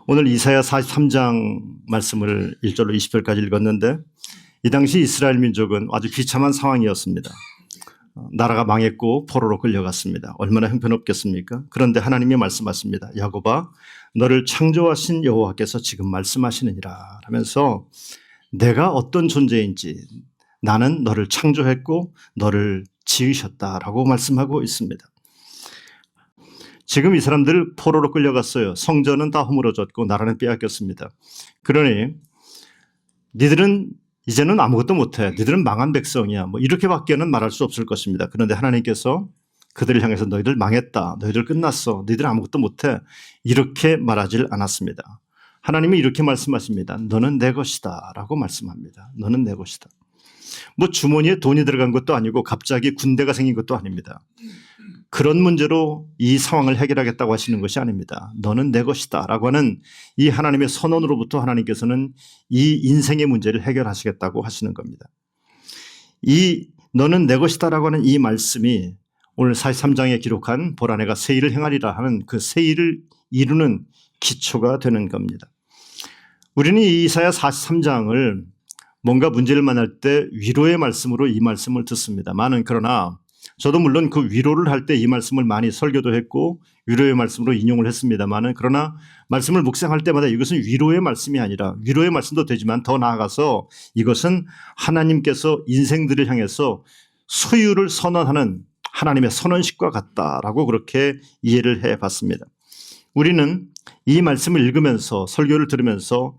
오늘 이사야 43장 말씀을 1절로 20절까지 읽었는데 이 당시 이스라엘 민족은 아주 비참한 상황이었습니다. 나라가 망했고 포로로 끌려갔습니다. 얼마나 형편없겠습니까? 그런데 하나님이 말씀하십니다. 야곱아, 너를 창조하신 여호와께서 지금 말씀하시느니라 하면서 내가 어떤 존재인지 나는 너를 창조했고 너를 지으셨다라고 말씀하고 있습니다. 지금 이 사람들 포로로 끌려갔어요. 성전은 다 허물어졌고 나라는 빼앗겼습니다. 그러니 니들은 이제는 아무것도 못해. 니들은 망한 백성이야. 뭐 이렇게밖에는 말할 수 없을 것입니다. 그런데 하나님께서 그들을 향해서 너희들 망했다. 너희들 끝났어. 너희들 아무것도 못해. 이렇게 말하질 않았습니다. 하나님이 이렇게 말씀하십니다. 너는 내 것이다 라고 말씀합니다. 너는 내 것이다. 뭐 주머니에 돈이 들어간 것도 아니고 갑자기 군대가 생긴 것도 아닙니다. 그런 문제로 이 상황을 해결하겠다고 하시는 것이 아닙니다. 너는 내 것이다 라고 하는 이 하나님의 선언으로부터 하나님께서는 이 인생의 문제를 해결하시겠다고 하시는 겁니다. 이 너는 내 것이다 라고 하는 이 말씀이 오늘 43장에 기록한 보라내가 새 일을 행하리라 하는 그 새 일을 이루는 기초가 되는 겁니다. 우리는 이 이사야 43장을 뭔가 문제를 만날 때 위로의 말씀으로 이 말씀을 듣습니다만은 그러나 저도 물론 그 위로를 할 때 이 말씀을 많이 설교도 했고 위로의 말씀으로 인용을 했습니다만은 그러나 말씀을 묵상할 때마다 이것은 위로의 말씀이 아니라 위로의 말씀도 되지만 더 나아가서 이것은 하나님께서 인생들을 향해서 소유를 선언하는 하나님의 선언식과 같다라고 그렇게 이해를 해봤습니다. 우리는 이 말씀을 읽으면서 설교를 들으면서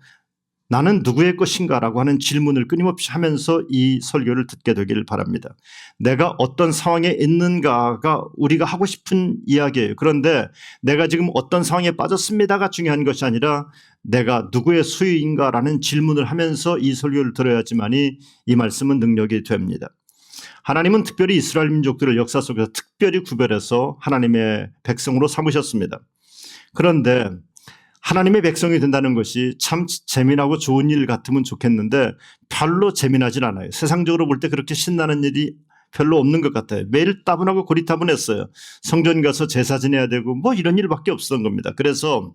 나는 누구의 것인가 라고 하는 질문을 끊임없이 하면서 이 설교를 듣게 되기를 바랍니다. 내가 어떤 상황에 있는가가 우리가 하고 싶은 이야기예요. 그런데 내가 지금 어떤 상황에 빠졌습니다가 중요한 것이 아니라 내가 누구의 소유인가라는 질문을 하면서 이 설교를 들어야지만이 이 말씀은 능력이 됩니다. 하나님은 특별히 이스라엘 민족들을 역사 속에서 특별히 구별해서 하나님의 백성으로 삼으셨습니다. 그런데 하나님의 백성이 된다는 것이 참 재미나고 좋은 일 같으면 좋겠는데 별로 재미나진 않아요. 세상적으로 볼 때 그렇게 신나는 일이 별로 없는 것 같아요. 매일 따분하고 고리타분했어요. 성전 가서 제사 지내야 되고 뭐 이런 일밖에 없었던 겁니다. 그래서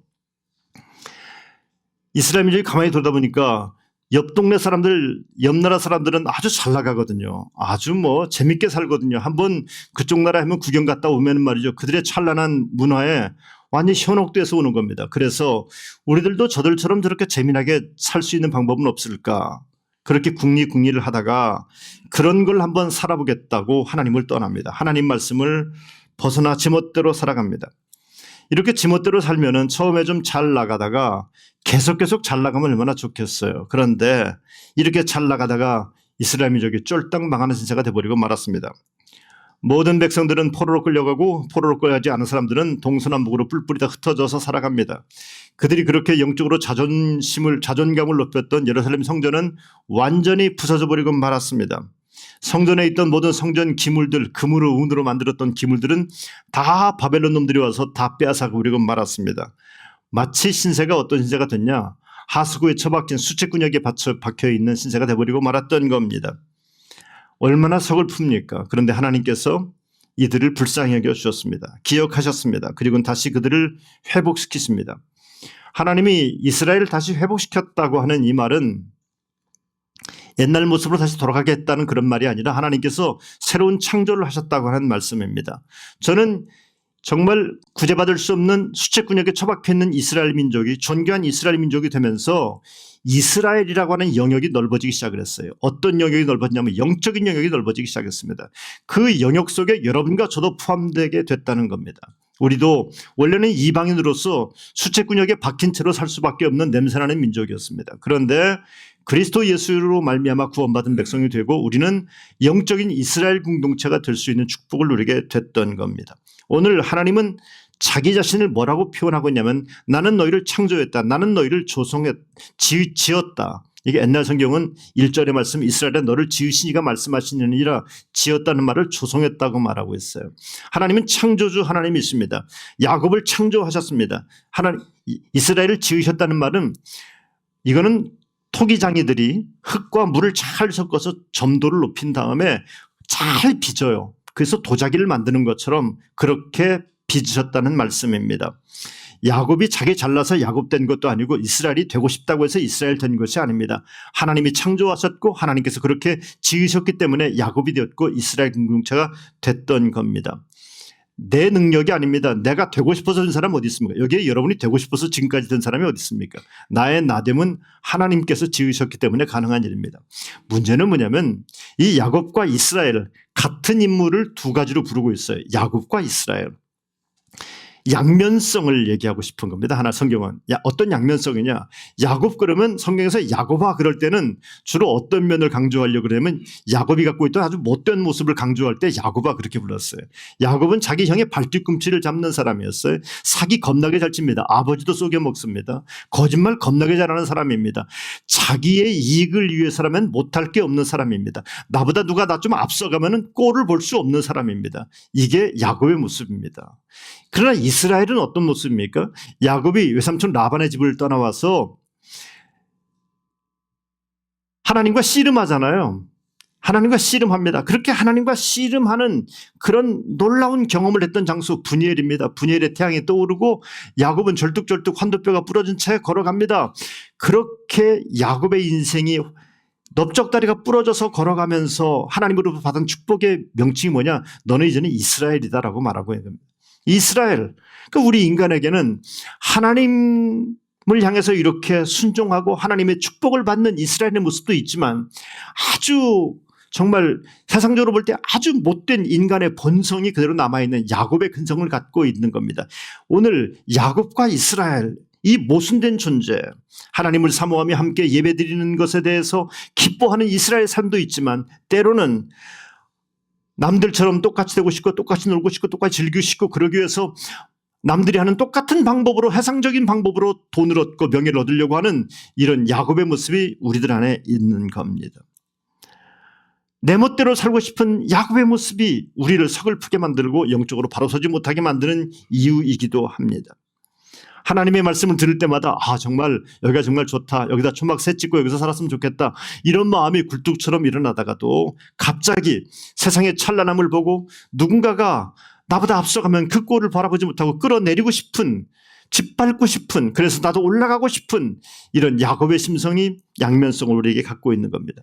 이스라엘 민족이 가만히 돌다 보니까 옆 동네 사람들, 옆 나라 사람들은 아주 잘 나가거든요. 아주 뭐 재밌게 살거든요. 한번 그쪽 나라 하면 구경 갔다 오면 말이죠. 그들의 찬란한 문화에 완전히 현혹돼서 오는 겁니다. 그래서 우리들도 저들처럼 저렇게 재미나게 살 수 있는 방법은 없을까? 그렇게 궁리를 하다가 그런 걸 한번 살아보겠다고 하나님을 떠납니다. 하나님 말씀을 벗어나 지멋대로 살아갑니다. 이렇게 지멋대로 살면은 처음에 좀 잘 나가다가 계속 잘 나가면 얼마나 좋겠어요. 그런데 이렇게 잘 나가다가 이스라엘 민족이 쫄딱 망하는 신세가 돼버리고 말았습니다. 모든 백성들은 포로로 끌려가고 포로로 끌려가지 않은 사람들은 동서남북으로 뿔뿔이 다 흩어져서 살아갑니다. 그들이 그렇게 영적으로 자존감을 높였던 예루살렘 성전은 완전히 부서져 버리고 말았습니다. 성전에 있던 모든 성전 기물들, 금으로 은으로 만들었던 기물들은 다 바벨론 놈들이 와서 다 빼앗아 버리고 말았습니다. 마치 신세가 어떤 신세가 됐냐? 하수구에 처박힌 수채구녕에 박혀있는 신세가 돼버리고 말았던 겁니다. 얼마나 서글픕니까? 그런데 하나님께서 이들을 불쌍히 여겨주셨습니다. 기억하셨습니다. 그리고 다시 그들을 회복시키십니다. 하나님이 이스라엘을 다시 회복시켰다고 하는 이 말은 옛날 모습으로 다시 돌아가게 했다는 그런 말이 아니라 하나님께서 새로운 창조를 하셨다고 하는 말씀입니다. 저는 정말 구제받을 수 없는 수채구녕에 처박혀 있는 이스라엘 민족이 존귀한 이스라엘 민족이 되면서 이스라엘이라고 하는 영역이 넓어지기 시작을 했어요. 어떤 영역이 넓어지냐면 영적인 영역이 넓어지기 시작했습니다. 그 영역 속에 여러분과 저도 포함되게 됐다는 겁니다. 우리도 원래는 이방인으로서 수채구녕에 박힌 채로 살 수밖에 없는 냄새나는 민족이었습니다. 그런데 그리스도 예수로 말미암아 구원받은 백성이 되고 우리는 영적인 이스라엘 공동체가 될 수 있는 축복을 누리게 됐던 겁니다. 오늘 하나님은 자기 자신을 뭐라고 표현하고 있냐면 나는 너희를 창조했다. 나는 너희를 지었다. 이게 옛날 성경은 1절의 말씀 이스라엘에 너를 지으시니가 말씀하시느니라 지었다는 말을 조성했다고 말하고 있어요. 하나님은 창조주 하나님이십니다. 야곱을 창조하셨습니다. 이스라엘을 지으셨다는 말은 이거는 토기장이들이 흙과 물을 잘 섞어서 점도를 높인 다음에 잘 빚어요. 그래서 도자기를 만드는 것처럼 그렇게 빚으셨다는 말씀입니다. 야곱이 자기 잘나서 야곱 된 것도 아니고 이스라엘이 되고 싶다고 해서 이스라엘 된 것이 아닙니다. 하나님이 창조하셨고 하나님께서 그렇게 지으셨기 때문에 야곱이 되었고 이스라엘 공동체가 됐던 겁니다. 내 능력이 아닙니다. 내가 되고 싶어서 된 사람 어디 있습니까? 여기에 여러분이 되고 싶어서 지금까지 된 사람이 어디 있습니까? 나의 나됨은 하나님께서 지으셨기 때문에 가능한 일입니다. 문제는 뭐냐면 이 야곱과 이스라엘 같은 인물을 두 가지로 부르고 있어요. 야곱과 이스라엘. 양면성을 얘기하고 싶은 겁니다. 하나 성경은. 어떤 양면성이냐. 야곱 그러면 성경에서 야곱아 그럴 때는 주로 어떤 면을 강조하려고 그러면 야곱이 갖고 있던 아주 못된 모습을 강조할 때 야곱아 그렇게 불렀어요. 야곱은 자기 형의 발뒤꿈치를 잡는 사람이었어요. 사기 겁나게 잘 칩니다. 아버지도 속여 먹습니다. 거짓말 겁나게 잘하는 사람입니다. 자기의 이익을 위해서라면 못할 게 없는 사람입니다. 나보다 누가 나 좀 앞서가면 꼴을 볼 수 없는 사람입니다. 이게 야곱의 모습입니다. 그러나 이스라엘은 어떤 모습입니까? 야곱이 외삼촌 라반의 집을 떠나와서 하나님과 씨름하잖아요. 하나님과 씨름합니다. 그렇게 하나님과 씨름하는 그런 놀라운 경험을 했던 장소 분이엘입니다. 분이엘의 태양이 떠오르고 야곱은 절뚝절뚝 환도뼈가 부러진 채 걸어갑니다. 그렇게 야곱의 인생이 넓적다리가 부러져서 걸어가면서 하나님으로부터 받은 축복의 명칭이 뭐냐? 너는 이제는 이스라엘이다라고 말하고 있는 겁니다. 이스라엘. 그러니까 우리 인간에게는 하나님을 향해서 이렇게 순종하고 하나님의 축복을 받는 이스라엘의 모습도 있지만 아주 정말 세상적으로 볼 때 아주 못된 인간의 본성이 그대로 남아있는 야곱의 근성을 갖고 있는 겁니다. 오늘 야곱과 이스라엘 이 모순된 존재, 하나님을 사모하며 함께 예배드리는 것에 대해서 기뻐하는 이스라엘 삶도 있지만 때로는 남들처럼 똑같이 되고 싶고 똑같이 놀고 싶고 똑같이 즐기고 싶고 그러기 위해서 남들이 하는 똑같은 방법으로 해상적인 방법으로 돈을 얻고 명예를 얻으려고 하는 이런 야곱의 모습이 우리들 안에 있는 겁니다. 내 멋대로 살고 싶은 야곱의 모습이 우리를 서글프게 만들고 영적으로 바로 서지 못하게 만드는 이유이기도 합니다. 하나님의 말씀을 들을 때마다 정말 여기가 정말 좋다. 여기다 초막 새 찍고 여기서 살았으면 좋겠다. 이런 마음이 굴뚝처럼 일어나다가도 갑자기 세상의 찬란함을 보고 누군가가 나보다 앞서가면 그 꼴을 바라보지 못하고 끌어내리고 싶은 짓밟고 싶은 그래서 나도 올라가고 싶은 이런 야곱의 심성이 양면성을 우리에게 갖고 있는 겁니다.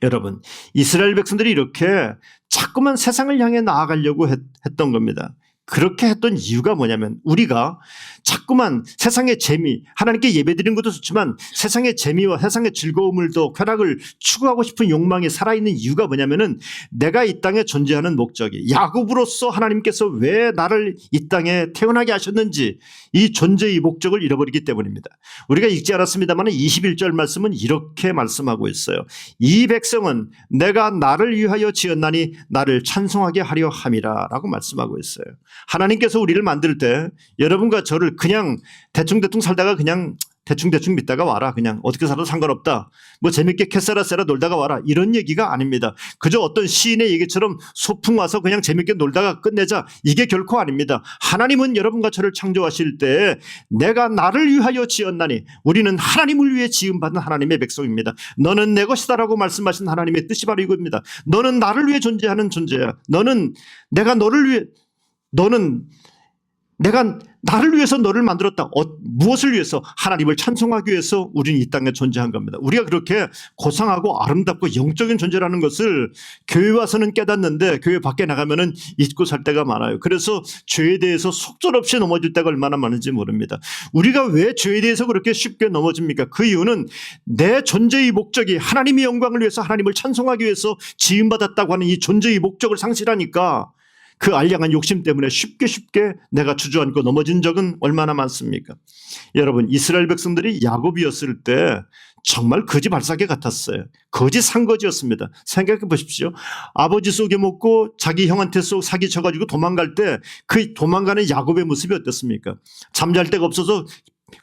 여러분 이스라엘 백성들이 이렇게 자꾸만 세상을 향해 나아가려고 했던 겁니다. 그렇게 했던 이유가 뭐냐면 우리가 자꾸만 세상의 재미, 하나님께 예배드리는 것도 좋지만 세상의 재미와 세상의 즐거움을 더 쾌락을 추구하고 싶은 욕망이 살아있는 이유가 뭐냐면은 내가 이 땅에 존재하는 목적이 야곱으로서 하나님께서 왜 나를 이 땅에 태어나게 하셨는지 이 존재의 목적을 잃어버리기 때문입니다. 우리가 읽지 않았습니다만 21절 말씀은 이렇게 말씀하고 있어요. 이 백성은 내가 나를 위하여 지었나니 나를 찬송하게 하려 함이라 라고 말씀하고 있어요. 하나님께서 우리를 만들 때 여러분과 저를 그냥 대충대충 살다가 그냥 대충대충 믿다가 와라. 그냥 어떻게 살아도 상관없다. 뭐 재밌게 캐세라세라 놀다가 와라. 이런 얘기가 아닙니다. 그저 어떤 시인의 얘기처럼 소풍 와서 그냥 재밌게 놀다가 끝내자. 이게 결코 아닙니다. 하나님은 여러분과 저를 창조하실 때 내가 나를 위하여 지었나니 우리는 하나님을 위해 지음받은 하나님의 백성입니다. 너는 내 것이다라고 말씀하신 하나님의 뜻이 바로 이겁니다. 너는 나를 위해 존재하는 존재야. 내가 나를 위해서 너를 만들었다. 무엇을 위해서? 하나님을 찬송하기 위해서 우리는 이 땅에 존재한 겁니다. 우리가 그렇게 고상하고 아름답고 영적인 존재라는 것을 교회 와서는 깨닫는데 교회 밖에 나가면은 잊고 살 때가 많아요. 그래서 죄에 대해서 속절없이 넘어질 때가 얼마나 많은지 모릅니다. 우리가 왜 죄에 대해서 그렇게 쉽게 넘어집니까? 그 이유는 내 존재의 목적이 하나님의 영광을 위해서 하나님을 찬송하기 위해서 지음받았다고 하는 이 존재의 목적을 상실하니까 그 알량한 욕심 때문에 쉽게 내가 주저앉고 넘어진 적은 얼마나 많습니까? 여러분 이스라엘 백성들이 야곱이었을 때 정말 거지 발사계 같았어요. 거지 산거지였습니다. 생각해 보십시오. 아버지 속여먹고 자기 형한테 사기쳐가지고 도망갈 때 그 도망가는 야곱의 모습이 어땠습니까? 잠잘 데가 없어서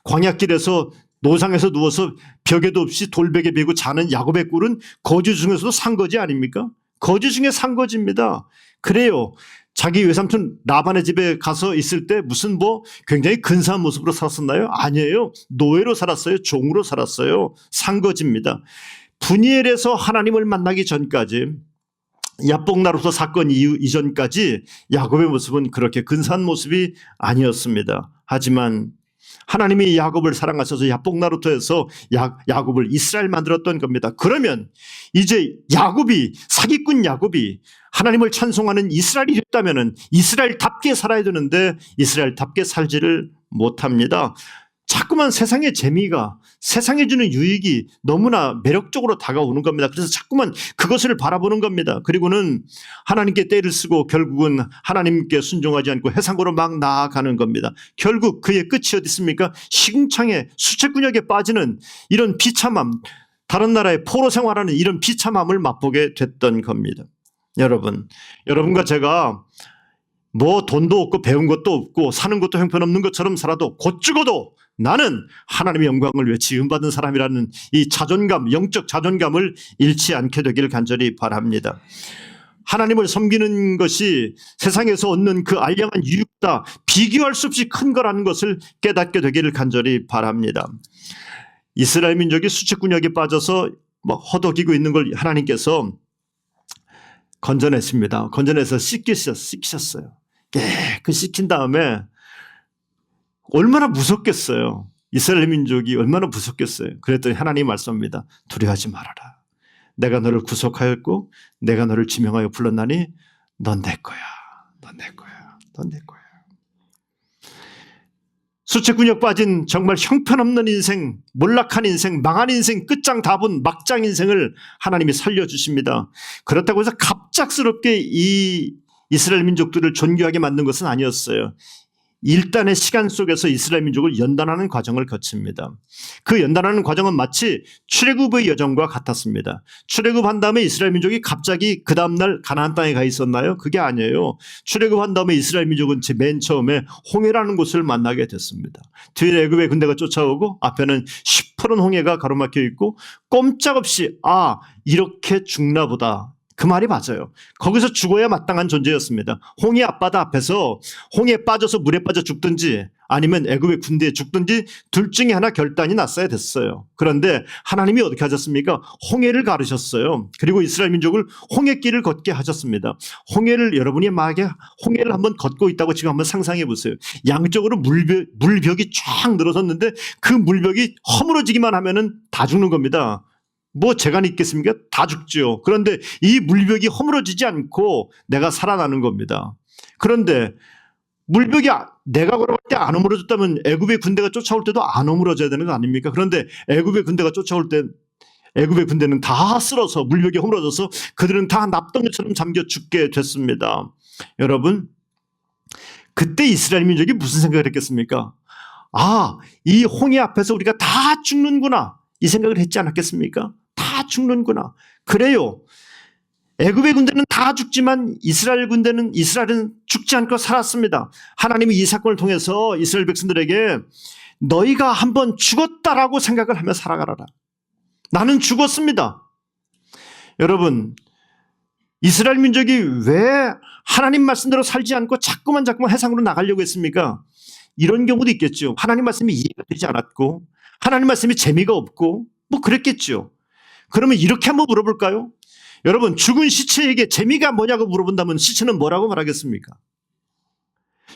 광야길에서 노상에서 누워서 벽에도 없이 돌베개 베고 자는 야곱의 꼴은 거지 중에서도 산거지 아닙니까? 거지 중에 산거지입니다. 그래요. 자기 외삼촌 라반의 집에 가서 있을 때 무슨 굉장히 근사한 모습으로 살았었나요? 아니에요. 노예로 살았어요. 종으로 살았어요. 산거지입니다. 분이엘에서 하나님을 만나기 전까지 야복 나루터 사건 이전까지 야곱의 모습은 그렇게 근사한 모습이 아니었습니다. 하지만 하나님이 야곱을 사랑하셔서 야복 나루터에서 야곱을 이스라엘 만들었던 겁니다. 그러면 이제 사기꾼 야곱이 하나님을 찬송하는 이스라엘이 됐다면 이스라엘답게 살아야 되는데 이스라엘답게 살지를 못합니다. 자꾸만 세상의 재미가, 세상에 주는 유익이 너무나 매력적으로 다가오는 겁니다. 그래서 자꾸만 그것을 바라보는 겁니다. 그리고는 하나님께 떼를 쓰고 결국은 하나님께 순종하지 않고 해상으로 막 나아가는 겁니다. 결국 그의 끝이 어디 있습니까? 시궁창에 수채군역에 빠지는 이런 비참함, 다른 나라의 포로 생활하는 이런 비참함을 맛보게 됐던 겁니다. 여러분과 제가 뭐 돈도 없고 배운 것도 없고 사는 것도 형편없는 것처럼 살아도 곧 죽어도 나는 하나님의 영광을 위해 지음받은 사람이라는 이 자존감, 영적 자존감을 잃지 않게 되기를 간절히 바랍니다. 하나님을 섬기는 것이 세상에서 얻는 그 알량한 유익보다 비교할 수 없이 큰 거라는 것을 깨닫게 되기를 간절히 바랍니다. 이스라엘 민족이 수채군역에 빠져서 허덕이고 있는 걸 하나님께서 건져냈습니다. 건져내서 씻기셨어요. 그 씻긴 다음에 얼마나 무섭겠어요. 이스라엘 민족이 얼마나 무섭겠어요. 그랬더니 하나님이 말씀합니다. 두려워하지 말아라. 내가 너를 구속하였고 내가 너를 지명하여 불렀나니 넌 내 거야. 넌 내 거야. 넌 내 거야. 수채군역 빠진 정말 형편없는 인생, 몰락한 인생, 망한 인생, 끝장 다 본 막장 인생을 하나님이 살려주십니다. 그렇다고 해서 갑작스럽게 이 이스라엘 민족들을 존귀하게 만든 것은 아니었어요. 일단의 시간 속에서 이스라엘 민족을 연단하는 과정을 거칩니다. 그 연단하는 과정은 마치 출애굽의 여정과 같았습니다. 출애굽한 다음에 이스라엘 민족이 갑자기 그 다음날 가나안 땅에 가 있었나요? 그게 아니에요. 출애굽한 다음에 이스라엘 민족은 맨 처음에 홍해라는 곳을 만나게 됐습니다. 뒤에 애굽의 군대가 쫓아오고 앞에는 시퍼런 홍해가 가로막혀 있고 꼼짝없이 이렇게 죽나 보다. 그 말이 맞아요. 거기서 죽어야 마땅한 존재였습니다. 홍해 앞바다 앞에서 홍해에 빠져서 물에 빠져 죽든지 아니면 애굽의 군대에 죽든지 둘 중에 하나 결단이 났어야 됐어요. 그런데 하나님이 어떻게 하셨습니까? 홍해를 가르셨어요. 그리고 이스라엘 민족을 홍해길을 걷게 하셨습니다. 여러분이 만약에 홍해를 한번 걷고 있다고 지금 한번 상상해 보세요. 양쪽으로 물벽이 쫙 늘어섰는데 그 물벽이 허물어지기만 하면은 다 죽는 겁니다. 재간이 있겠습니까? 다 죽죠. 그런데 이 물벽이 허물어지지 않고 내가 살아나는 겁니다. 그런데 물벽이 내가 걸어갈 때 안 허물어졌다면 애굽의 군대가 쫓아올 때도 안 허물어져야 되는 거 아닙니까? 그런데 애굽의 군대가 쫓아올 때 애굽의 군대는 다 쓸어서 물벽이 허물어져서 그들은 다 납덩이처럼 잠겨 죽게 됐습니다. 여러분, 그때 이스라엘 민족이 무슨 생각을 했겠습니까? 이 홍해 앞에서 우리가 다 죽는구나. 이 생각을 했지 않았겠습니까? 다 죽는구나. 그래요. 애굽의 군대는 다 죽지만 이스라엘은 죽지 않고 살았습니다. 하나님이 이 사건을 통해서 이스라엘 백성들에게 너희가 한번 죽었다라고 생각을 하며 살아가라. 나는 죽었습니다. 여러분, 이스라엘 민족이 왜 하나님 말씀대로 살지 않고 자꾸만 해상으로 나가려고 했습니까? 이런 경우도 있겠죠. 하나님 말씀이 이해가 되지 않았고 하나님 말씀이 재미가 없고 그랬겠죠. 그러면 이렇게 한번 물어볼까요? 여러분, 죽은 시체에게 재미가 뭐냐고 물어본다면 시체는 뭐라고 말하겠습니까?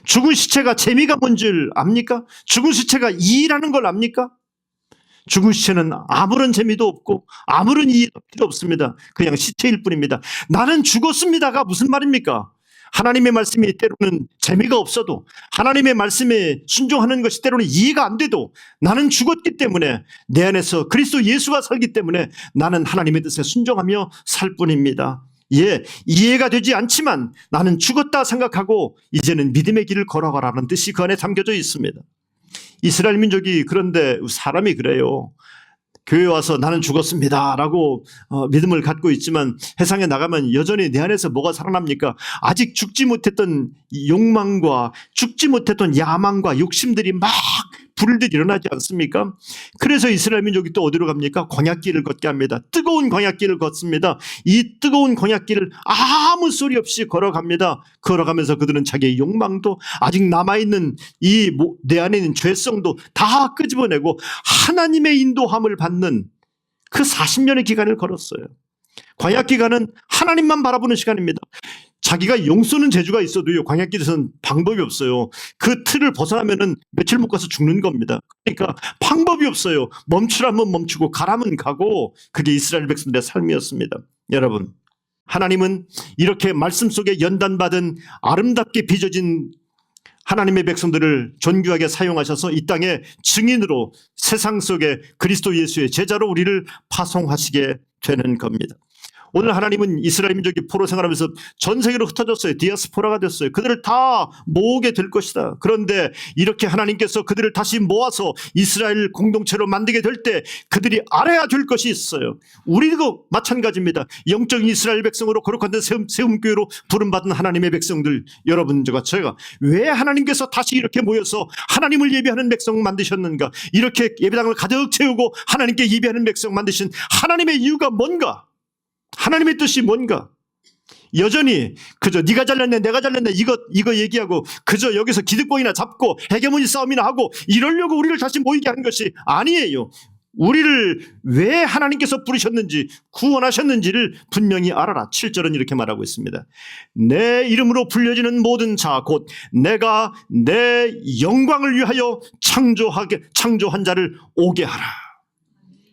죽은 시체가 재미가 뭔 줄 압니까? 죽은 시체가 이의라는 걸 압니까? 죽은 시체는 아무런 재미도 없고 아무런 이의도 필요 없습니다. 그냥 시체일 뿐입니다. 나는 죽었습니다가 무슨 말입니까? 하나님의 말씀이 때로는 재미가 없어도 하나님의 말씀에 순종하는 것이 때로는 이해가 안 돼도 나는 죽었기 때문에 내 안에서 그리스도 예수가 살기 때문에 나는 하나님의 뜻에 순종하며 살 뿐입니다. 이해가 되지 않지만 나는 죽었다 생각하고 이제는 믿음의 길을 걸어가라는 뜻이 그 안에 담겨져 있습니다. 이스라엘 민족이 그런데 사람이 그래요. 교회 와서 나는 죽었습니다 라고 믿음을 갖고 있지만 세상에 나가면 여전히 내 안에서 뭐가 살아납니까? 아직 죽지 못했던 욕망과 죽지 못했던 야망과 욕심들이 막 불들 일어나지 않습니까? 그래서 이스라엘 민족이 또 어디로 갑니까? 광야길을 걷게 합니다. 뜨거운 광야길을 걷습니다. 이 뜨거운 광야길을 아무 소리 없이 걸어갑니다. 걸어가면서 그들은 자기의 욕망도 아직 남아있는 내 안에 있는 죄성도 다 끄집어내고 하나님의 인도함을 받는 그 40년의 기간을 걸었어요. 광야 기간은 하나님만 바라보는 시간입니다. 자기가 용 쏘는 재주가 있어도요, 광야길에서는 방법이 없어요. 그 틀을 벗어나면은 며칠 못 가서 죽는 겁니다. 그러니까 방법이 없어요. 멈추라면 멈추고 가라면 가고, 그게 이스라엘 백성들의 삶이었습니다. 여러분, 하나님은 이렇게 말씀 속에 연단받은 아름답게 빚어진 하나님의 백성들을 존귀하게 사용하셔서 이 땅의 증인으로 세상 속에 그리스도 예수의 제자로 우리를 파송하시게 되는 겁니다. 오늘 하나님은 이스라엘 민족이 포로 생활하면서 전 세계로 흩어졌어요. 디아스포라가 됐어요. 그들을 다 모으게 될 것이다. 그런데 이렇게 하나님께서 그들을 다시 모아서 이스라엘 공동체로 만들게 될 때 그들이 알아야 될 것이 있어요. 우리도 마찬가지입니다. 영적인 이스라엘 백성으로 거룩한 데 세움교회로 부름받은 하나님의 백성들, 여러분과 제가 왜 하나님께서 다시 이렇게 모여서 하나님을 예배하는 백성 만드셨는가, 이렇게 예배당을 가득 채우고 하나님께 예배하는 백성 만드신 하나님의 이유가 뭔가, 하나님의 뜻이 뭔가. 여전히 그저 네가 잘렸네 내가 잘렸네 이거 얘기하고 그저 여기서 기득권이나 잡고 헤게모니 싸움이나 하고 이러려고 우리를 다시 모이게 한 것이 아니에요. 우리를 왜 하나님께서 부르셨는지 구원하셨는지를 분명히 알아라. 7절은 이렇게 말하고 있습니다. 내 이름으로 불려지는 모든 자 곧 내가 내 영광을 위하여 창조한 자를 오게 하라.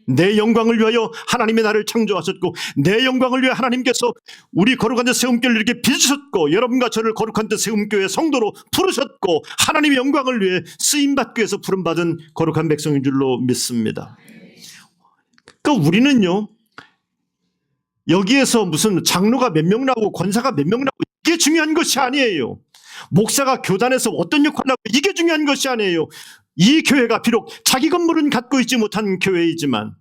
내 영광을 위하여 하나님의 나를 창조하셨고, 내 영광을 위해 하나님께서 우리 거룩한 데 세움교회를 이렇게 빚으셨고, 여러분과 저를 거룩한 데 세움교회 성도로 부르셨고, 하나님의 영광을 위해 쓰임받기 위해서 부름받은 거룩한 백성인 줄로 믿습니다. 그러니까 우리는요, 여기에서 무슨 장로가 몇 명 나오고 권사가 몇 명 나오고 이게 중요한 것이 아니에요. 목사가 교단에서 어떤 역할을 하고 이게 중요한 것이 아니에요. 이 교회가 비록 자기 건물은 갖고 있지 못한 교회이지만,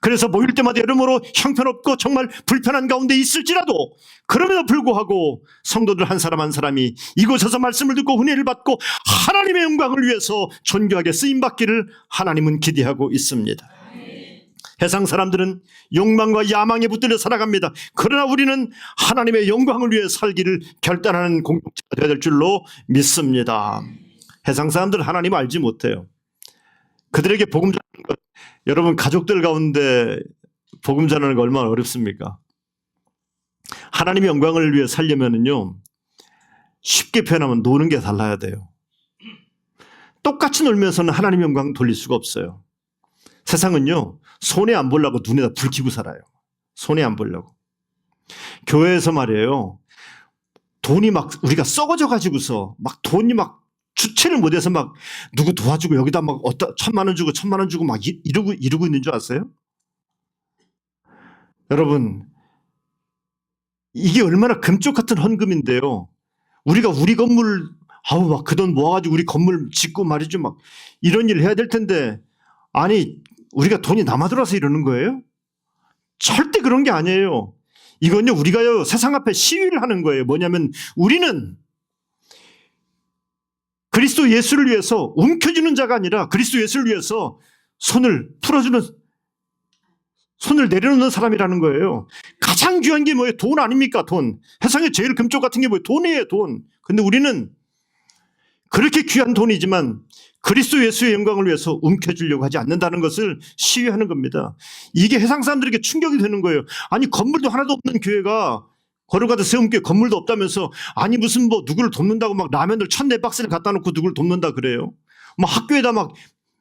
그래서 모일 때마다 여러모로 형편없고 정말 불편한 가운데 있을지라도, 그럼에도 불구하고 성도들 한 사람 한 사람이 이곳에서 말씀을 듣고 은혜를 받고 하나님의 영광을 위해서 존귀하게 쓰임받기를 하나님은 기대하고 있습니다. 해상 사람들은 욕망과 야망에 붙들려 살아갑니다. 그러나 우리는 하나님의 영광을 위해 살기를 결단하는 공동체가 되어야 될 줄로 믿습니다. 해상 사람들은 하나님을 알지 못해요. 그들에게 복음 전하는 것, 여러분 가족들 가운데 복음 전하는 거 얼마나 어렵습니까? 하나님의 영광을 위해 살려면은요, 쉽게 표현하면 노는 게 달라야 돼요. 똑같이 놀면서는 하나님의 영광 돌릴 수가 없어요. 세상은요, 손해 안 보려고 눈에다 불 켜고 살아요. 손해 안 보려고. 교회에서 말이에요, 돈이 막 우리가 썩어져 가지고서 막 돈이 막 주체를 못해서 막 누구 도와주고 여기다 막 1,000만 원 주고 1,000만 원 주고 막 이러고 있는 줄 아세요? 여러분, 이게 얼마나 금쪽 같은 헌금인데요. 우리가 우리 건물 막 그 돈 모아가지고 우리 건물 짓고 말이죠, 막 이런 일을 해야 될 텐데, 아니 우리가 돈이 남아 들어와서 이러는 거예요? 절대 그런 게 아니에요. 이건요, 우리가요 세상 앞에 시위를 하는 거예요. 뭐냐면 우리는 그리스도 예수를 위해서 움켜쥐는 자가 아니라 그리스도 예수를 위해서 손을 풀어주는, 손을 내려놓는 사람이라는 거예요. 가장 귀한 게 뭐예요? 돈 아닙니까? 돈. 세상에 제일 금쪽 같은 게 뭐예요? 돈이에요, 돈. 근데 우리는 그렇게 귀한 돈이지만 그리스도 예수의 영광을 위해서 움켜쥐려고 하지 않는다는 것을 시위하는 겁니다. 이게 해상 사람들에게 충격이 되는 거예요. 아니 건물도 하나도 없는 교회가, 거룩하다 세움교회 건물도 없다면서, 아니 무슨 뭐 누구를 돕는다고 막 라면을 1,4박스를 갖다 놓고 누구를 돕는다 그래요? 막 학교에다 막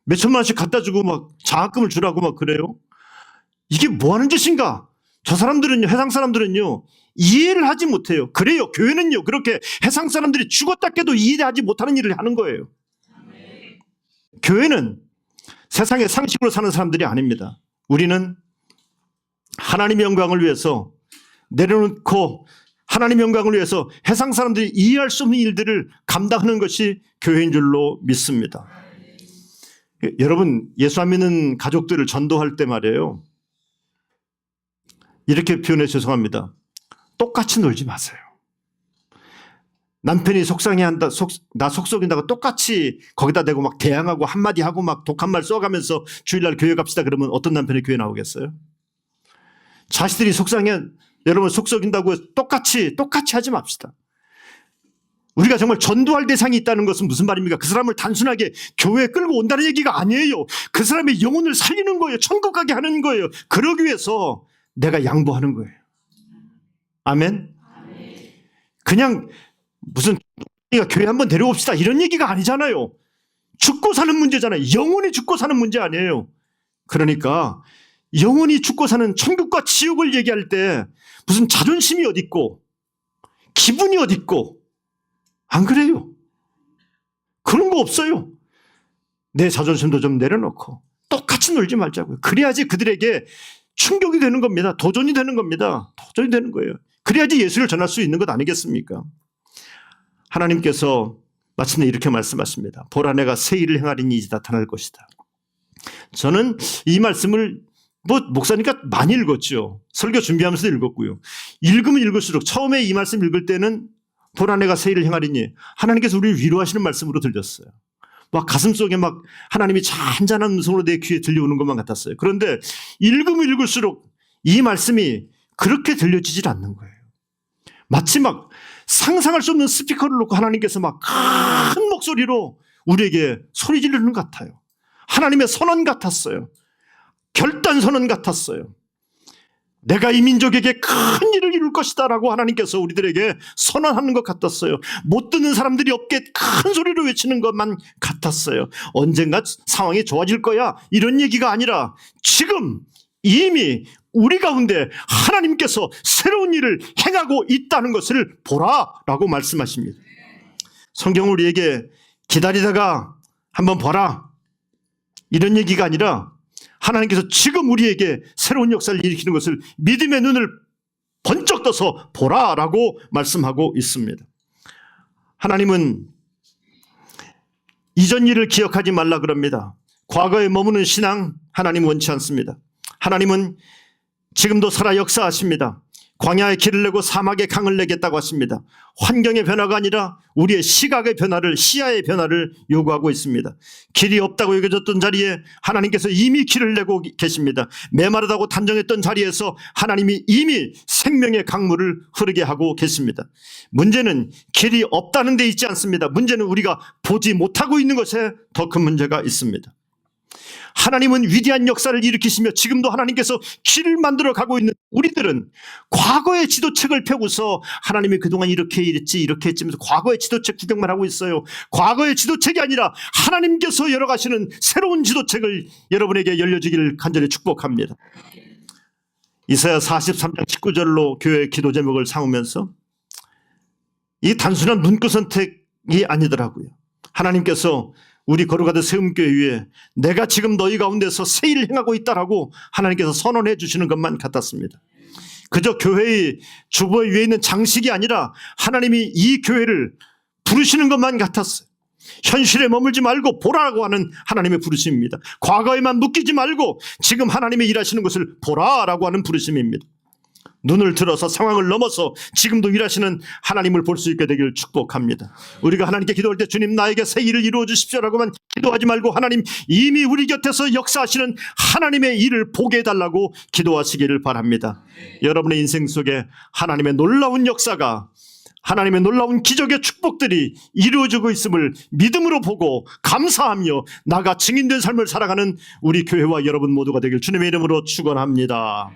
몇천만 원씩 갖다 주고 막 장학금을 주라고 막 그래요? 이게 뭐 하는 짓인가? 저 사람들은요, 해상 사람들은요 이해를 하지 못해요. 그래요, 교회는요 그렇게 해상 사람들이 죽었다 깨도 이해하지 못하는 일을 하는 거예요. 교회는 세상의 상식으로 사는 사람들이 아닙니다. 우리는 하나님의 영광을 위해서 내려놓고 하나님의 영광을 위해서 해상 사람들이 이해할 수 없는 일들을 감당하는 것이 교회인 줄로 믿습니다. 여러분, 예수 안 믿는 가족들을 전도할 때 말이에요, 이렇게 표현해 죄송합니다. 똑같이 놀지 마세요. 남편이 속상해한다, 나 속썩인다고 똑같이 거기다 대고 막 대항하고 한마디 하고 막 독한 말 써가면서 주일날 교회 갑시다 그러면 어떤 남편이 교회 나오겠어요? 자식들이 속상해, 여러분 속썩인다고 똑같이 하지 맙시다. 우리가 정말 전도할 대상이 있다는 것은 무슨 말입니까? 그 사람을 단순하게 교회에 끌고 온다는 얘기가 아니에요. 그 사람의 영혼을 살리는 거예요. 천국 가게 하는 거예요. 그러기 위해서 내가 양보하는 거예요. 아멘. 그냥 무슨 교회 한번 데려옵시다 이런 얘기가 아니잖아요. 죽고 사는 문제잖아요. 영원히 죽고 사는 문제 아니에요. 그러니까 영원히 죽고 사는 천국과 지옥을 얘기할 때 무슨 자존심이 어딨고 기분이 어딨고 안 그래요? 그런 거 없어요. 내 자존심도 좀 내려놓고 똑같이 놀지 말자고요. 그래야지 그들에게 충격이 되는 겁니다. 도전이 되는 겁니다. 도전이 되는 거예요. 그래야지 예수를 전할 수 있는 것 아니겠습니까? 하나님께서 마침내 이렇게 말씀하십니다. 보라 내가 새 일을 행하리니 이제 나타날 것이다. 저는 이 말씀을 목사니까 많이 읽었죠. 설교 준비하면서도 읽었고요. 읽으면 읽을수록 처음에 이 말씀 읽을 때는 보라 내가 새 일을 행하리니 하나님께서 우리를 위로하시는 말씀으로 들렸어요. 막 가슴속에 막 하나님이 잔잔한 음성으로 내 귀에 들려오는 것만 같았어요. 그런데 읽으면 읽을수록 이 말씀이 그렇게 들려지질 않는 거예요. 마치 막 상상할 수 없는 스피커를 놓고 하나님께서 막 큰 목소리로 우리에게 소리 지르는 것 같아요. 하나님의 선언 같았어요. 결단 선언 같았어요. 내가 이 민족에게 큰 일을 이룰 것이다 라고 하나님께서 우리들에게 선언하는 것 같았어요. 못 듣는 사람들이 없게 큰 소리로 외치는 것만 같았어요. 언젠가 상황이 좋아질 거야 이런 얘기가 아니라 지금 이미 우리 가운데 하나님께서 새로운 일을 행하고 있다는 것을 보라 라고 말씀하십니다. 성경은 우리에게 기다리다가 한번 보라 이런 얘기가 아니라 하나님께서 지금 우리에게 새로운 역사를 일으키는 것을 믿음의 눈을 번쩍 떠서 보라라고 말씀하고 있습니다. 하나님은 이전 일을 기억하지 말라 그럽니다. 과거에 머무는 신앙 하나님 원치 않습니다. 하나님은 지금도 살아 역사하십니다. 광야에 길을 내고 사막에 강을 내겠다고 하십니다. 환경의 변화가 아니라 우리의 시각의 변화를, 시야의 변화를 요구하고 있습니다. 길이 없다고 여겨졌던 자리에 하나님께서 이미 길을 내고 계십니다. 메마르다고 단정했던 자리에서 하나님이 이미 생명의 강물을 흐르게 하고 계십니다. 문제는 길이 없다는 데 있지 않습니다. 문제는 우리가 보지 못하고 있는 것에 더 큰 문제가 있습니다. 하나님은 위대한 역사를 일으키시며 지금도 하나님께서 길을 만들어 가고 있는 우리들은 과거의 지도책을 펴고서 하나님이 그동안 이렇게 했지 이렇게 했지면서 과거의 지도책 구경만 하고 있어요. 과거의 지도책이 아니라 하나님께서 열어가시는 새로운 지도책을 여러분에게 열려지기를 간절히 축복합니다. 이사야 43장 19절로 교회 기도 제목을 삼으면서 이 단순한 문구 선택이 아니더라고요. 하나님께서 우리 거룩하던 세움교회 위에 내가 지금 너희 가운데서 새 일을 행하고 있다라고 하나님께서 선언해 주시는 것만 같았습니다. 그저 교회의 주보 위에 있는 장식이 아니라 하나님이 이 교회를 부르시는 것만 같았어요. 현실에 머물지 말고 보라라고 하는 하나님의 부르심입니다. 과거에만 묶이지 말고 지금 하나님이 일하시는 것을 보라라고 하는 부르심입니다. 눈을 들어서 상황을 넘어서 지금도 일하시는 하나님을 볼 수 있게 되기를 축복합니다. 우리가 하나님께 기도할 때 주님 나에게 새 일을 이루어 주십시오라고만 기도하지 말고 하나님 이미 우리 곁에서 역사하시는 하나님의 일을 보게 해달라고 기도하시기를 바랍니다. 여러분의 인생 속에 하나님의 놀라운 역사가 하나님의 놀라운 기적의 축복들이 이루어지고 있음을 믿음으로 보고 감사하며 나가 증인된 삶을 살아가는 우리 교회와 여러분 모두가 되길 주님의 이름으로 축원합니다.